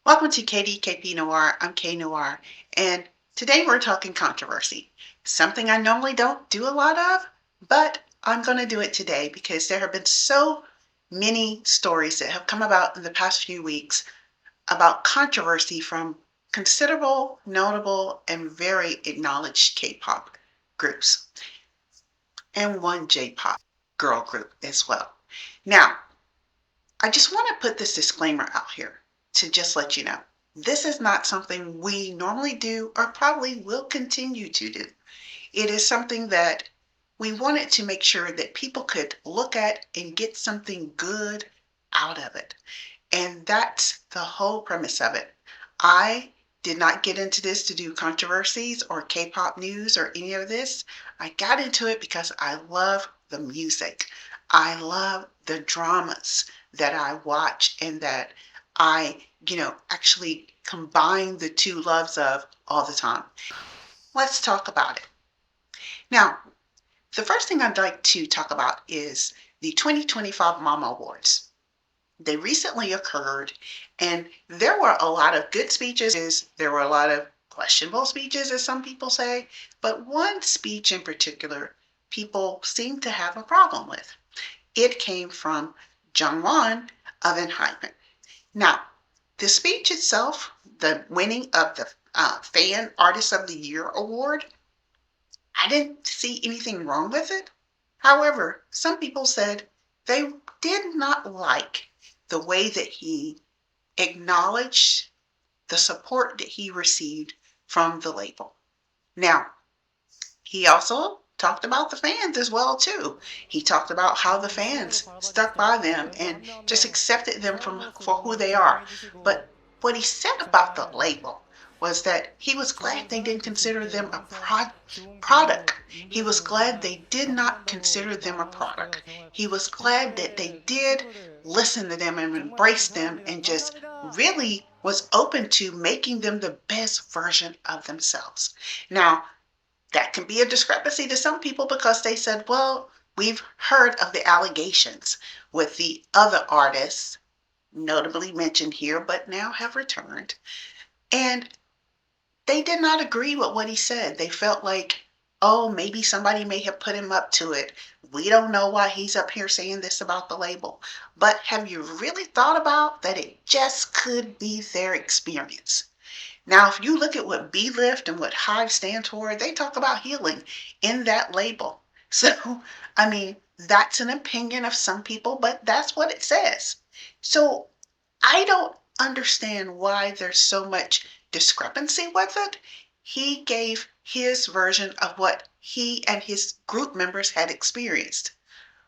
Welcome to KDKP Noire. I'm K Noire, and today we're talking controversy. Something I normally don't do a lot of, but I'm going to do it today because there have been so many stories that have come about in the past few weeks about controversy from considerable, notable, and very acknowledged K-pop groups, and one J-pop girl group as well. Now, I just want to put this disclaimer out here to just let you know. This is not something we normally do or probably will continue to do. It is something that we wanted to make sure that people could look at and get something good out of it. And that's the whole premise of it. I did not get into this to do controversies or K-pop news or any of this. I got into it because I love the music. I love the dramas that I watch and that I, actually combine the two loves of all the time. Let's talk about it. Now, the first thing I'd like to talk about is the 2025 Mama Awards. They recently occurred, and there were a lot of good speeches. There were a lot of questionable speeches, as some people say, but one speech in particular, people seem to have a problem with. It came from Jungwon of Enhypen. Now, the speech itself, the winning of the Fan Artist of the Year award, I didn't see anything wrong with it. However, some people said they did not like the way that he acknowledged the support that he received from the label. Now, he also talked about the fans as well too. He talked about how the fans stuck by them and just accepted them for who they are. But what he said about the label was that he was glad they didn't consider them a product. He was glad they did not consider them a product. He was glad that they did listen to them and embrace them and just really was open to making them the best version of themselves. Now, that can be a discrepancy to some people because they said, well, we've heard of the allegations with the other artists, notably mentioned here, but now have returned. And they did not agree with what he said. They felt like, oh, maybe somebody may have put him up to it. We don't know why he's up here saying this about the label. But have you really thought about that it just could be their experience? Now, if you look at what B-Lift and what Hive stand for, they talk about healing in that label. So, I mean, that's an opinion of some people, but that's what it says. So I don't understand why there's so much discrepancy with it. He gave his version of what he and his group members had experienced,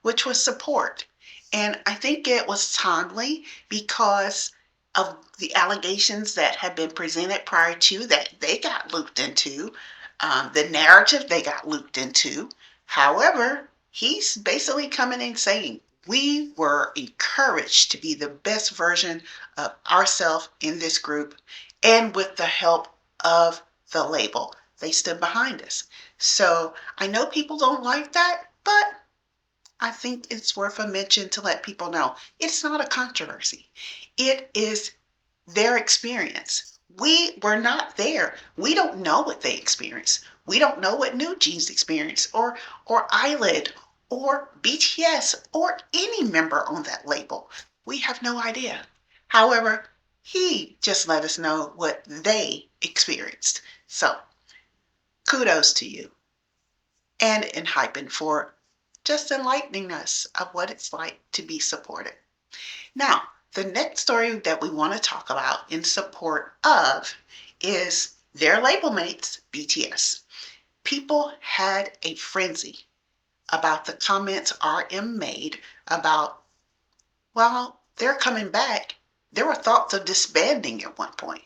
which was support. And I think it was timely because of the allegations that had been presented prior to that they got looped into, the narrative they got looped into. However, he's basically coming in saying, we were encouraged to be the best version of ourselves in this group, and with the help of the label. They stood behind us. So I know people don't like that, but I think it's worth a mention to let people know it's not a controversy. It is their experience. We were not there. We don't know what they experienced. We don't know what New Jeans experienced or Eyelid or BTS or any member on that label. We have no idea. However, he just let us know what they experienced. So kudos to you and Enhypen for just enlightening us of what it's like to be supported. Now, the next story that we want to talk about in support of is their label mates, BTS. People had a frenzy about the comments RM made about, well, they're coming back. There were thoughts of disbanding at one point.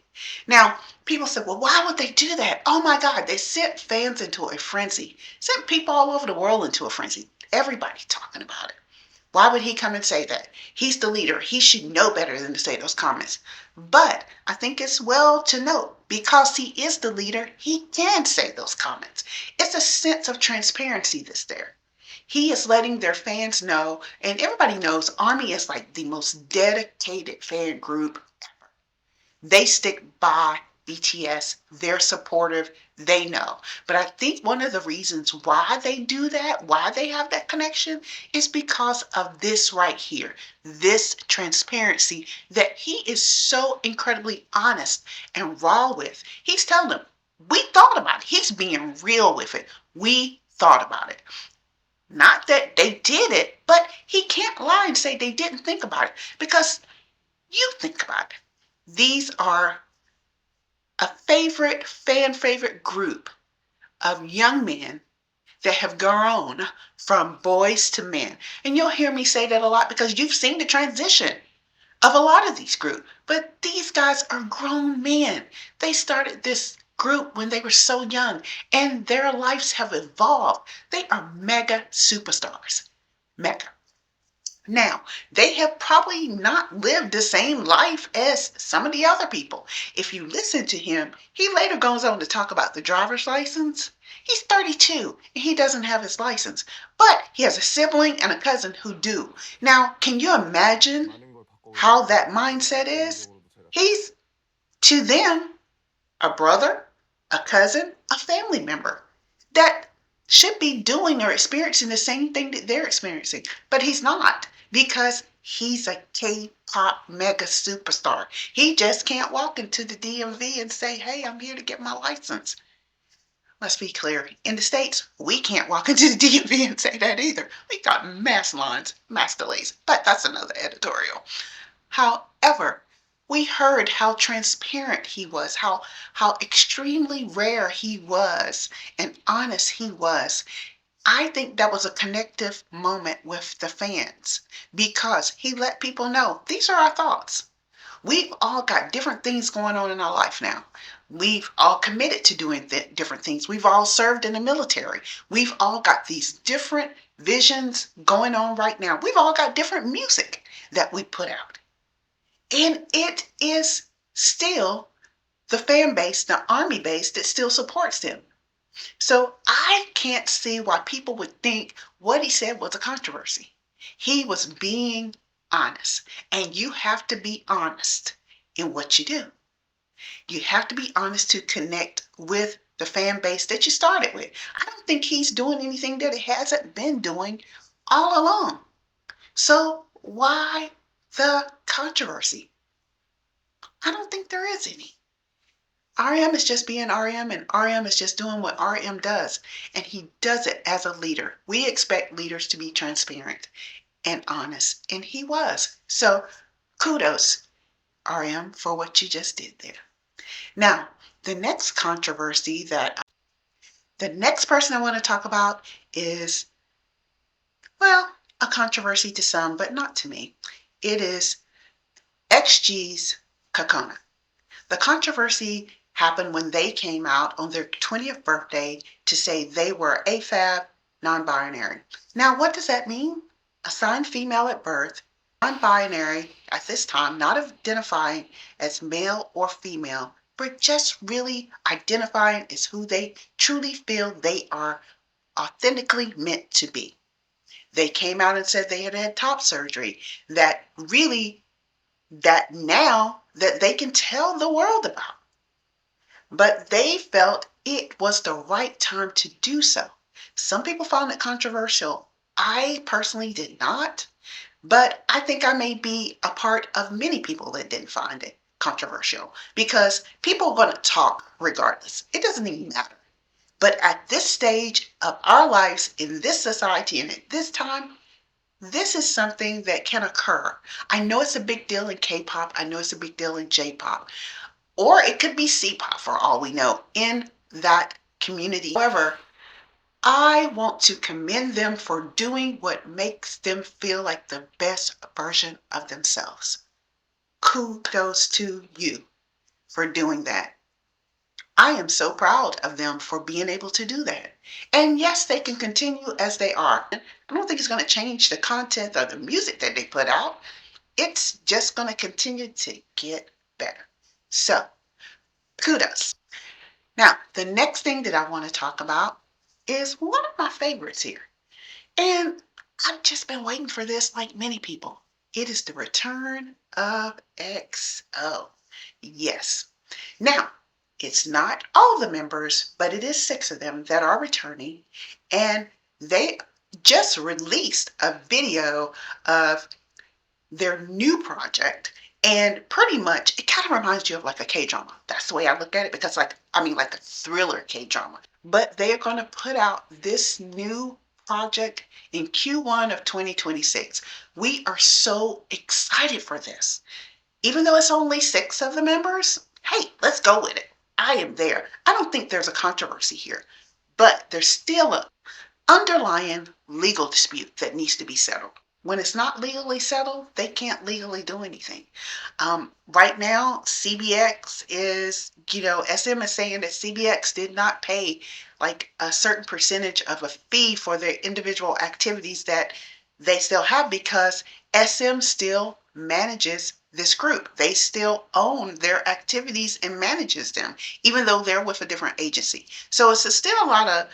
Now, people said, well, why would they do that? Oh my God, they sent fans into a frenzy, sent people all over the world into a frenzy. Everybody talking about it. Why would he come and say that? He's the leader. He should know better than to say those comments. But I think it's well to note, because he is the leader, he can say those comments. It's a sense of transparency that's there. He is letting their fans know, and everybody knows ARMY is like the most dedicated fan group ever. They stick by BTS. They're supportive. They know. But I think one of the reasons why they do that, why they have that connection, is because of this right here, this transparency that he is so incredibly honest and raw with. He's telling them, we thought about it. He's being real with it. We thought about it. Not that they did it, but he can't lie and say they didn't think about it, because you think about it. These are a fan favorite group of young men that have grown from boys to men. And you'll hear me say that a lot because you've seen the transition of a lot of these groups. But these guys are grown men. They started this group when they were so young, and their lives have evolved. They are mega superstars. Mega. Now, they have probably not lived the same life as some of the other people. If you listen to him, he later goes on to talk about the driver's license. He's 32 and he doesn't have his license, but he has a sibling and a cousin who do. Now, can you imagine how that mindset is? He's, to them, a brother, a cousin, a family member that should be doing or experiencing the same thing that they're experiencing. But he's not, because he's a K-pop mega superstar. He just can't walk into the DMV and say, hey, I'm here to get my license. Let's be clear. In the States, we can't walk into the DMV and say that either. We got mass lines, mass delays, but that's another editorial. However, we heard how transparent he was, how extremely rare he was and honest he was. I think that was a connective moment with the fans because he let people know these are our thoughts. We've all got different things going on in our life now. We've all committed to doing different things. We've all served in the military. We've all got these different visions going on right now. We've all got different music that we put out. And it is still the fan base, the army base that still supports them. So I can't see why people would think what he said was a controversy. He was being honest. And you have to be honest in what you do. You have to be honest to connect with the fan base that you started with. I don't think he's doing anything that he hasn't been doing all along. So why the controversy? I don't think there is any. RM is just being RM, and RM is just doing what RM does. And he does it as a leader. We expect leaders to be transparent and honest, and he was. So kudos, RM, for what you just did there. Now, the next controversy the next person I want to talk about is, well, a controversy to some, but not to me. It is XG's Kakona. The controversy happened when they came out on their 20th birthday to say they were AFAB, non-binary. Now, what does that mean? Assigned female at birth, non-binary at this time, not identifying as male or female, but just really identifying as who they truly feel they are authentically meant to be. They came out and said they had had top surgery that now that they can tell the world about. But they felt it was the right time to do so. Some people found it controversial. I personally did not, but I think I may be a part of many people that didn't find it controversial because people are going to talk regardless. It doesn't even matter. But at this stage of our lives in this society and at this time, this is something that can occur. I know it's a big deal in K-pop. I know it's a big deal in J-pop. Or it could be C-pop for all we know in that community. However, I want to commend them for doing what makes them feel like the best version of themselves. Kudos to you for doing that. I am so proud of them for being able to do that. And yes, they can continue as they are. I don't think it's going to change the content of the music that they put out. It's just going to continue to get better. So, kudos. Now, the next thing that I want to talk about is one of my favorites here. And I've just been waiting for this like many people. It is the return of XO. Yes. Now, it's not all the members, but it is six of them that are returning. And they just released a video of their new project. And pretty much it kind of reminds you of like a K-drama. That's the way I look at it because like a thriller K-drama. But they are going to put out this new project in Q1 of 2026. We are so excited for this. Even though it's only six of the members, hey, let's go with it. I am there. I don't think there's a controversy here, but there's still a underlying legal dispute that needs to be settled. When it's not legally settled, they can't legally do anything. Right now, CBX is, SM is saying that CBX did not pay like a certain percentage of a fee for their individual activities that they still have because SM still manages this group. They still own their activities and manages them, even though they're with a different agency. So it's still a lot of,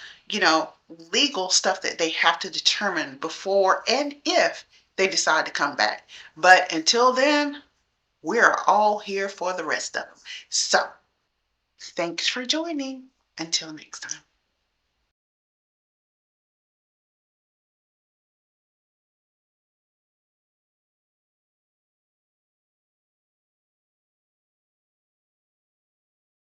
legal stuff that they have to determine before and if they decide to come back. But until then, we're all here for the rest of them. So thanks for joining. Until next time.